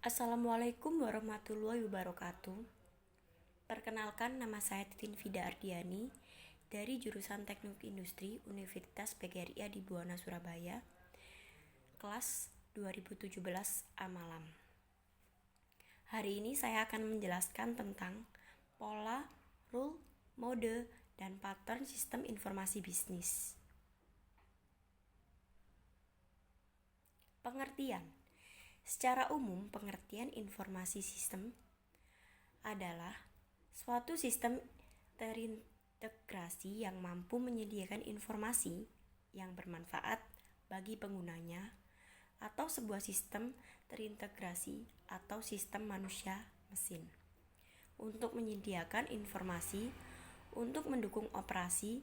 Assalamualaikum warahmatullahi wabarakatuh. Perkenalkan, nama saya Titin Vida Ardiani dari jurusan Teknik Industri Universitas PGRI di Buwana, Surabaya, kelas 2017 A Malam. Hari ini saya akan menjelaskan tentang pola, rule, mode, dan pattern sistem informasi bisnis. Pengertian. Secara umum, pengertian informasi sistem adalah suatu sistem terintegrasi yang mampu menyediakan informasi yang bermanfaat bagi penggunanya, atau sebuah sistem terintegrasi atau sistem manusia-mesin untuk menyediakan informasi untuk mendukung operasi,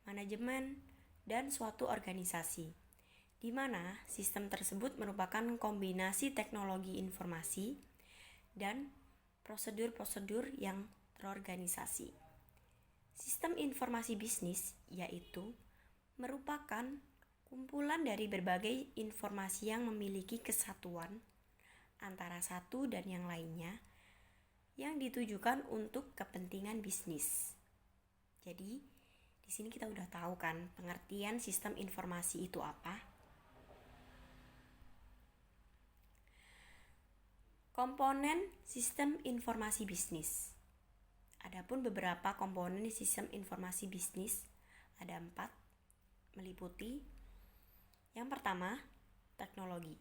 manajemen, dan suatu organisasi, di mana sistem tersebut merupakan kombinasi teknologi informasi dan prosedur-prosedur yang terorganisasi. Sistem informasi bisnis yaitu merupakan kumpulan dari berbagai informasi yang memiliki kesatuan antara satu dan yang lainnya yang ditujukan untuk kepentingan bisnis. Jadi, di sini kita udah tahu kan pengertian sistem informasi itu apa? Komponen sistem informasi bisnis. Adapun beberapa komponen sistem informasi bisnis ada 4, meliputi yang pertama, teknologi.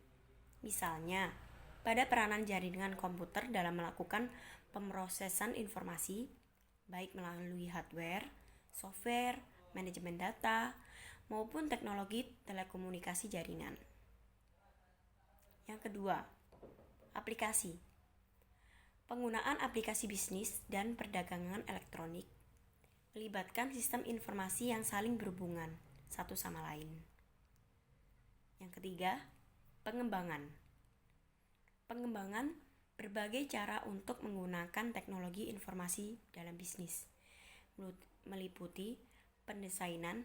Misalnya, pada peranan jaringan komputer dalam melakukan pemrosesan informasi, baik melalui hardware, software, manajemen data, maupun teknologi telekomunikasi jaringan. Yang kedua, aplikasi. Penggunaan aplikasi bisnis dan perdagangan elektronik melibatkan sistem informasi yang saling berhubungan satu sama lain. Yang ketiga, pengembangan. Pengembangan berbagai cara untuk menggunakan teknologi informasi dalam bisnis, meliputi pendesainan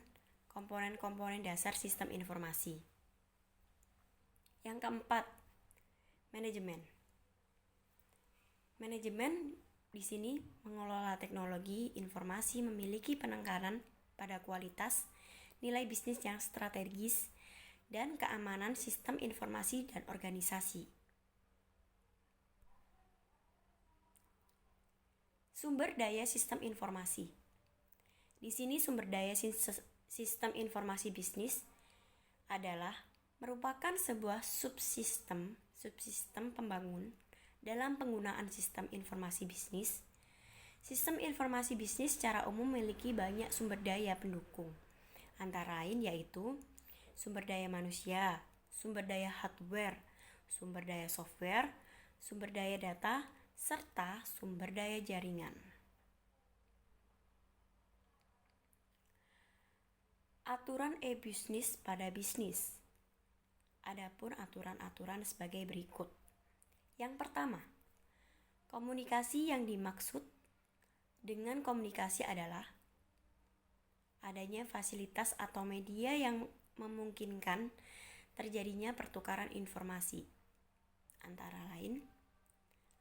komponen-komponen dasar sistem informasi. Yang keempat, manajemen. Manajemen di sini mengelola teknologi informasi memiliki penekanan pada kualitas, nilai bisnis yang strategis, dan keamanan sistem informasi dan organisasi. Sumber daya sistem informasi. Di sini sumber daya sistem informasi bisnis adalah merupakan sebuah subsistem pembangun dalam penggunaan sistem informasi bisnis. Sistem informasi bisnis secara umum memiliki banyak sumber daya pendukung, antara lain yaitu sumber daya manusia, sumber daya hardware, sumber daya software, sumber daya data, serta sumber daya jaringan. Aturan e-bisnis pada bisnis. Adapun aturan-aturan sebagai berikut. Yang pertama, komunikasi yang dimaksud dengan komunikasi adalah adanya fasilitas atau media yang memungkinkan terjadinya pertukaran informasi, antara lain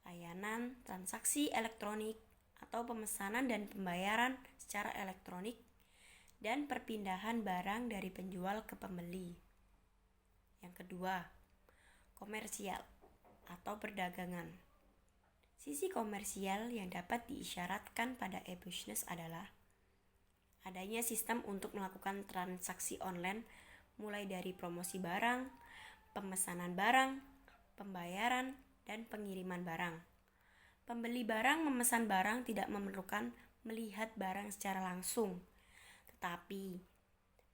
layanan transaksi elektronik atau pemesanan dan pembayaran secara elektronik, dan perpindahan barang dari penjual ke pembeli. Yang kedua, komersial atau perdagangan. Sisi komersial yang dapat diisyaratkan pada e-business adalah adanya sistem untuk melakukan transaksi online, mulai dari promosi barang, pemesanan barang, pembayaran, dan pengiriman barang. Pembeli barang memesan barang tidak memerlukan melihat barang secara langsung, tetapi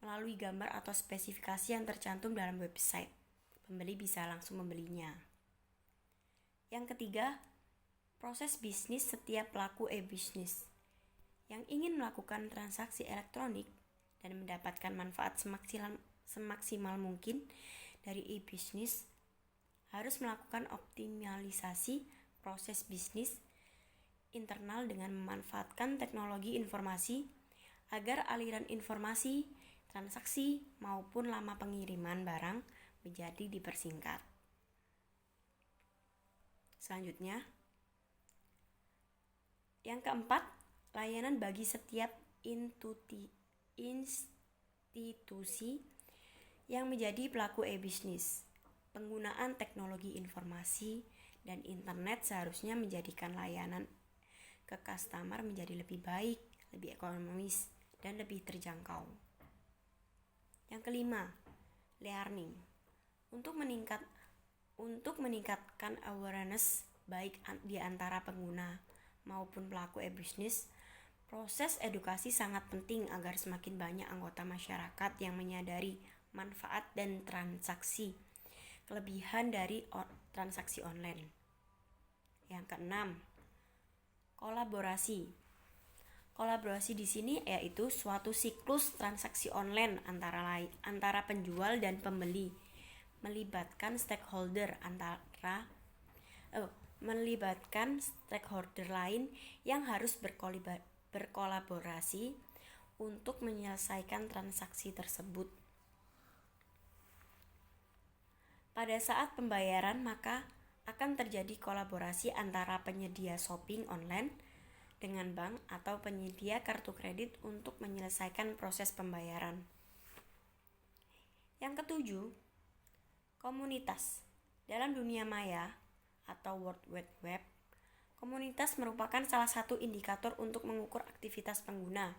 melalui gambar atau spesifikasi yang tercantum dalam website, pembeli bisa langsung membelinya. Yang ketiga, proses bisnis setiap pelaku e-bisnis yang ingin melakukan transaksi elektronik dan mendapatkan manfaat semaksimal mungkin dari e-bisnis harus melakukan optimalisasi proses bisnis internal dengan memanfaatkan teknologi informasi agar aliran informasi, transaksi, maupun lama pengiriman barang menjadi dipersingkat. Selanjutnya, yang keempat, layanan bagi setiap institusi yang menjadi pelaku e-bisnis. Penggunaan teknologi informasi dan internet seharusnya menjadikan layanan ke customer menjadi lebih baik, lebih ekonomis, dan lebih terjangkau. Yang kelima, learning. Untuk meningkatkan awareness baik di antara pengguna maupun pelaku e-bisnis, proses edukasi sangat penting agar semakin banyak anggota masyarakat yang menyadari manfaat dan kelebihan dari transaksi online. Yang keenam, kolaborasi. Kolaborasi di sini yaitu suatu siklus transaksi online antara penjual dan pembeli, melibatkan stakeholder lain yang harus berkolaborasi untuk menyelesaikan transaksi tersebut. Pada saat pembayaran, maka akan terjadi kolaborasi antara penyedia shopping online dengan bank atau penyedia kartu kredit untuk menyelesaikan proses pembayaran. Yang ketujuh, komunitas. Dalam dunia maya atau World Wide Web, komunitas merupakan salah satu indikator untuk mengukur aktivitas pengguna.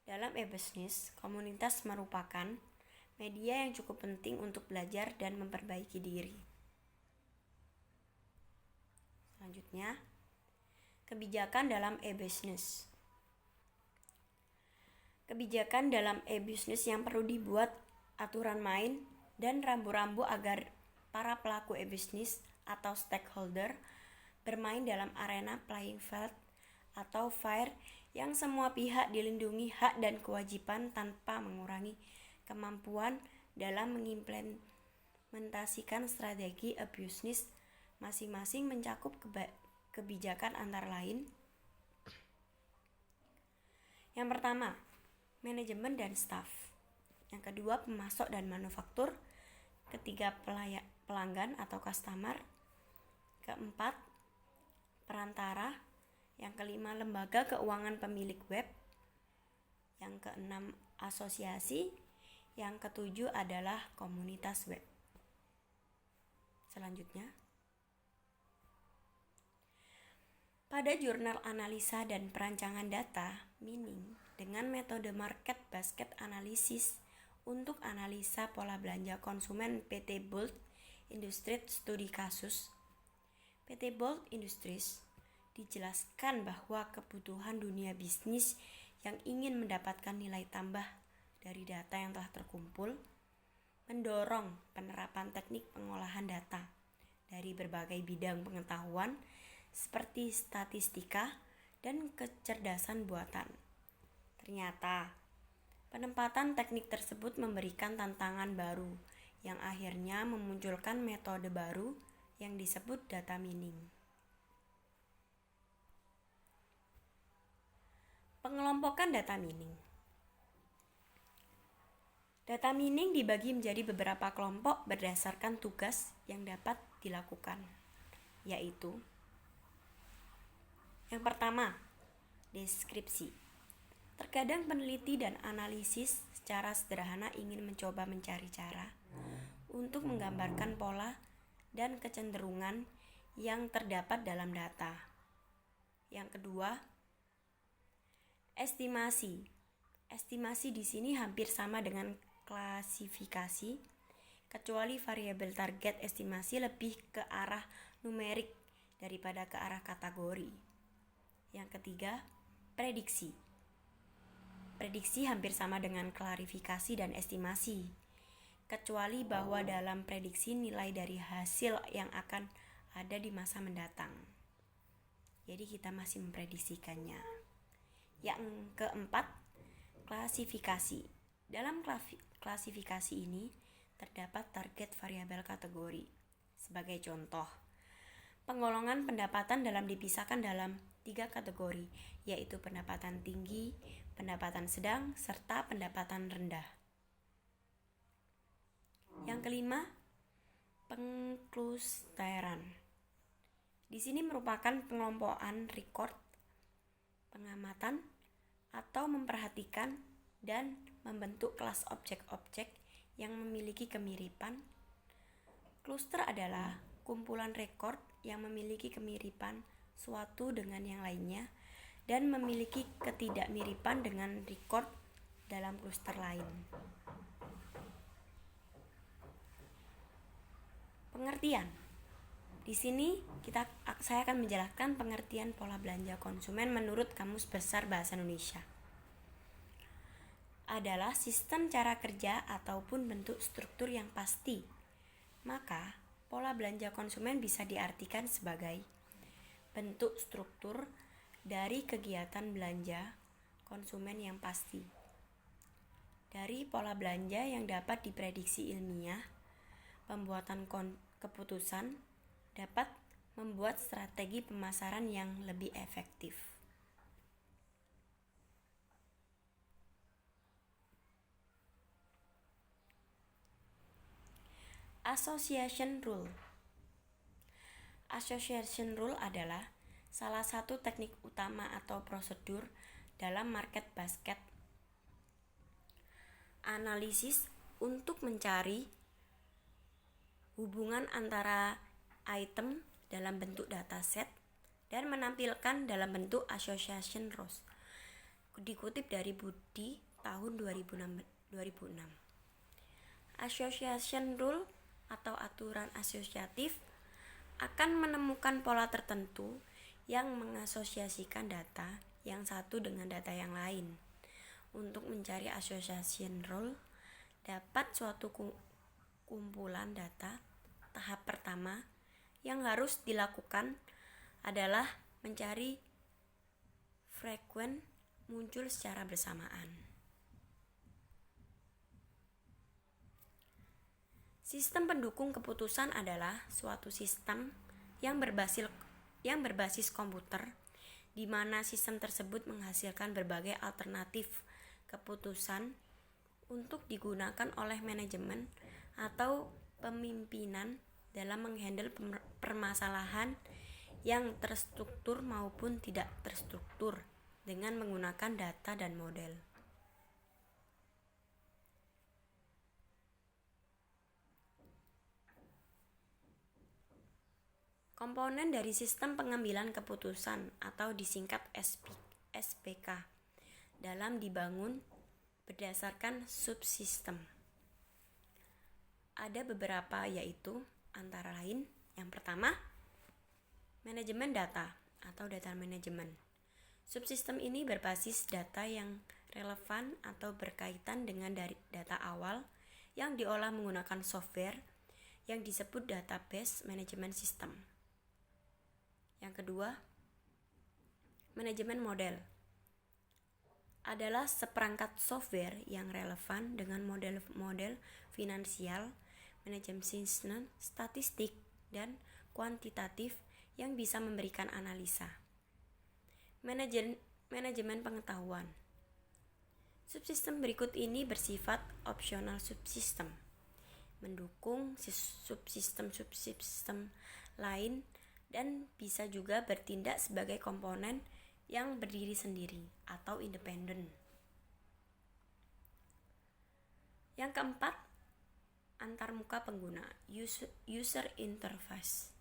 Dalam e-bisnis, komunitas merupakan media yang cukup penting untuk belajar dan memperbaiki diri. Selanjutnya, kebijakan dalam e-bisnis. Kebijakan dalam e-bisnis yang perlu dibuat aturan main dan rambu-rambu agar para pelaku e-bisnis atau stakeholder bermain dalam arena playing field atau fair yang semua pihak dilindungi hak dan kewajiban tanpa mengurangi kemampuan dalam mengimplementasikan strategi e-bisnis masing-masing mencakup kebijakan antara lain. Yang pertama, manajemen dan staf. Yang kedua, pemasok dan manufaktur. Ketiga, pelanggan atau customer. Keempat, perantara. Yang kelima, lembaga keuangan pemilik web. Yang keenam, asosiasi. Yang ketujuh adalah komunitas web. Selanjutnya, pada jurnal analisa dan perancangan data, mining dengan metode market basket analysis untuk analisa pola belanja konsumen PT Bold Industries studi kasus. PT Bold Industries dijelaskan bahwa kebutuhan dunia bisnis yang ingin mendapatkan nilai tambah dari data yang telah terkumpul mendorong penerapan teknik pengolahan data dari berbagai bidang pengetahuan seperti statistika dan kecerdasan buatan. Ternyata, penempatan teknik tersebut memberikan tantangan baru yang akhirnya memunculkan metode baru yang disebut data mining. Pengelompokan data mining. Data mining dibagi menjadi beberapa kelompok berdasarkan tugas yang dapat dilakukan, yaitu yang pertama, deskripsi. Terkadang peneliti dan analisis secara sederhana ingin mencoba mencari cara untuk menggambarkan pola dan kecenderungan yang terdapat dalam data. Yang kedua, estimasi. Estimasi di sini hampir sama dengan klasifikasi, kecuali variabel target estimasi lebih ke arah numerik daripada ke arah kategori. Yang ketiga, prediksi. Prediksi hampir sama dengan klarifikasi dan estimasi, kecuali bahwa dalam prediksi nilai dari hasil yang akan ada di masa mendatang. Jadi kita masih memprediksikannya. Yang keempat, klasifikasi. Dalam klasifikasi ini terdapat target variabel kategori. Sebagai contoh, penggolongan pendapatan dipisahkan dalam 3 kategori, yaitu pendapatan tinggi, pendapatan sedang, serta pendapatan rendah. Yang kelima, pengklusteran. Di sini merupakan pengelompokan record, pengamatan, atau memperhatikan dan membentuk kelas objek-objek yang memiliki kemiripan. Kluster adalah kumpulan rekor yang memiliki kemiripan suatu dengan yang lainnya dan memiliki ketidakmiripan dengan rekor dalam kluster lain. Pengertian. Di sini saya akan menjelaskan pengertian pola belanja konsumen menurut Kamus Besar Bahasa Indonesia. Adalah sistem cara kerja ataupun bentuk struktur yang pasti. Maka, pola belanja konsumen bisa diartikan sebagai bentuk struktur dari kegiatan belanja konsumen yang pasti. Dari pola belanja yang dapat diprediksi ilmiah, pembuatan keputusan dapat membuat strategi pemasaran yang lebih efektif. Association Rule. Association Rule adalah salah satu teknik utama atau prosedur dalam market basket analisis untuk mencari hubungan antara item dalam bentuk dataset dan menampilkan dalam bentuk association rules. Dikutip dari Budi tahun 2006. Association rule atau aturan asosiatif akan menemukan pola tertentu yang mengasosiasikan data yang satu dengan data yang lain. Untuk mencari association rule, dapat suatu kumpulan data. Tahap pertama yang harus dilakukan adalah mencari frekuensi muncul secara bersamaan. Sistem pendukung keputusan adalah suatu sistem yang berbasis komputer, di mana sistem tersebut menghasilkan berbagai alternatif keputusan untuk digunakan oleh manajemen atau pemimpinan dalam menghandle permasalahan yang terstruktur maupun tidak terstruktur dengan menggunakan data dan model. Komponen dari sistem pengambilan keputusan atau disingkat SPK dalam dibangun berdasarkan subsistem. Ada beberapa, yaitu antara lain yang pertama, manajemen data atau data manajemen. Subsistem ini berbasis data yang relevan atau berkaitan dengan dari data awal yang diolah menggunakan software yang disebut database management system. Yang kedua, manajemen model adalah seperangkat software yang relevan dengan model-model finansial, manajemen sistem, statistik, dan kuantitatif yang bisa memberikan analisa. Manajemen pengetahuan. Subsistem berikut ini bersifat opsional subsistem, mendukung subsistem lain dan bisa juga bertindak sebagai komponen yang berdiri sendiri atau independen. Yang keempat, antarmuka pengguna, user interface.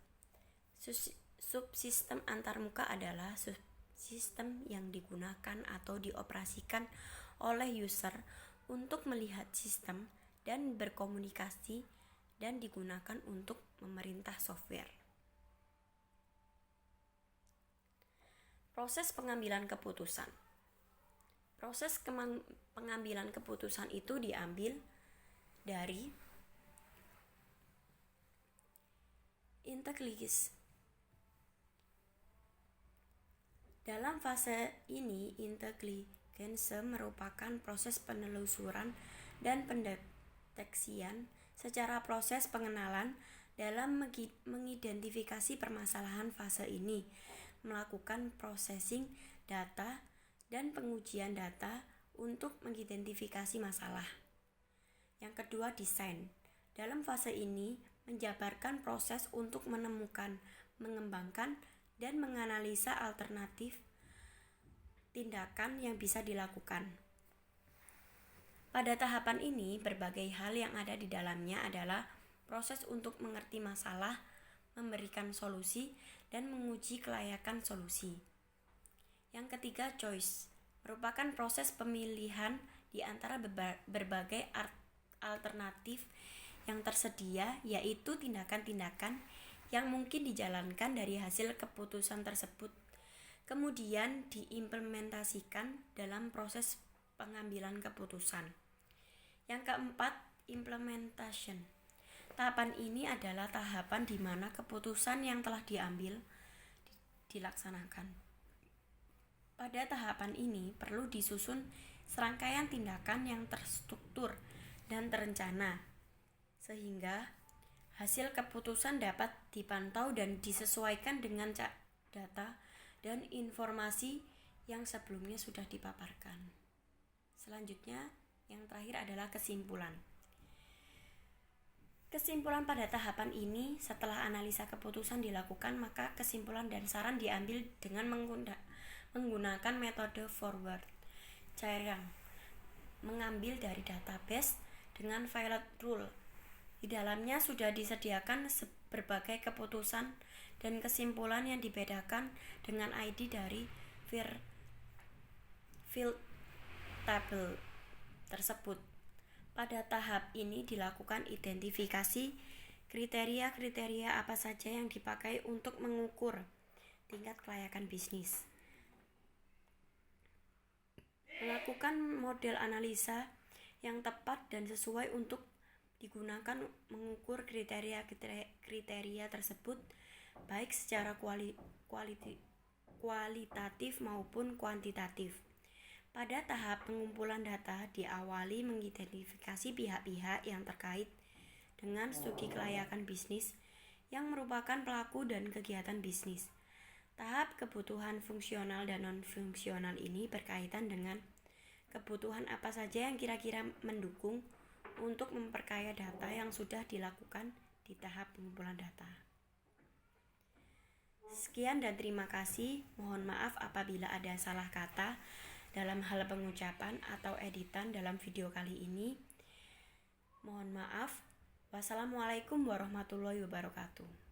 Subsistem antarmuka adalah subsistem yang digunakan atau dioperasikan oleh user untuk melihat sistem dan berkomunikasi dan digunakan untuk memerintah software. Proses pengambilan keputusan. Proses pengambilan keputusan itu diambil dari intelligence. Dalam fase ini, intelligence merupakan proses penelusuran dan pendeteksian secara proses pengenalan dalam mengidentifikasi permasalahan. Fase ini melakukan processing data dan pengujian data untuk mengidentifikasi masalah. Yang kedua, desain. Dalam fase ini menjabarkan proses untuk menemukan mengembangkan, dan menganalisa alternatif tindakan yang bisa dilakukan. Pada tahapan ini, berbagai hal yang ada di dalamnya adalah proses untuk mengerti masalah, memberikan solusi, dan menguji kelayakan solusi. Yang ketiga, choice, merupakan proses pemilihan di antara berbagai alternatif yang tersedia, yaitu tindakan-tindakan yang mungkin dijalankan dari hasil keputusan tersebut, kemudian diimplementasikan dalam proses pengambilan keputusan. Yang keempat, implementation. Tahapan ini adalah tahapan di mana keputusan yang telah diambil dilaksanakan. Pada tahapan ini perlu disusun serangkaian tindakan yang terstruktur dan terencana, sehingga hasil keputusan dapat dipantau dan disesuaikan dengan data dan informasi yang sebelumnya sudah dipaparkan. Selanjutnya, yang terakhir adalah kesimpulan. Kesimpulan pada tahapan ini, setelah analisa keputusan dilakukan, maka kesimpulan dan saran diambil dengan menggunakan metode forward chairing, mengambil dari database dengan pilot rule. Di dalamnya sudah disediakan berbagai keputusan dan kesimpulan yang dibedakan dengan ID dari field table tersebut. Pada tahap ini dilakukan identifikasi kriteria-kriteria apa saja yang dipakai untuk mengukur tingkat kelayakan bisnis. Melakukan model analisa yang tepat dan sesuai untuk digunakan mengukur kriteria tersebut, baik secara kualitatif maupun kuantitatif. Pada tahap pengumpulan data, diawali mengidentifikasi pihak-pihak yang terkait dengan studi kelayakan bisnis yang merupakan pelaku dan kegiatan bisnis. Tahap kebutuhan fungsional dan non-fungsional ini berkaitan dengan kebutuhan apa saja yang kira-kira mendukung untuk memperkaya data yang sudah dilakukan di tahap pengumpulan data. Sekian dan terima kasih. Mohon maaf apabila ada salah kata dalam hal pengucapan atau editan dalam video kali ini. Mohon maaf. Wassalamualaikum warahmatullahi wabarakatuh.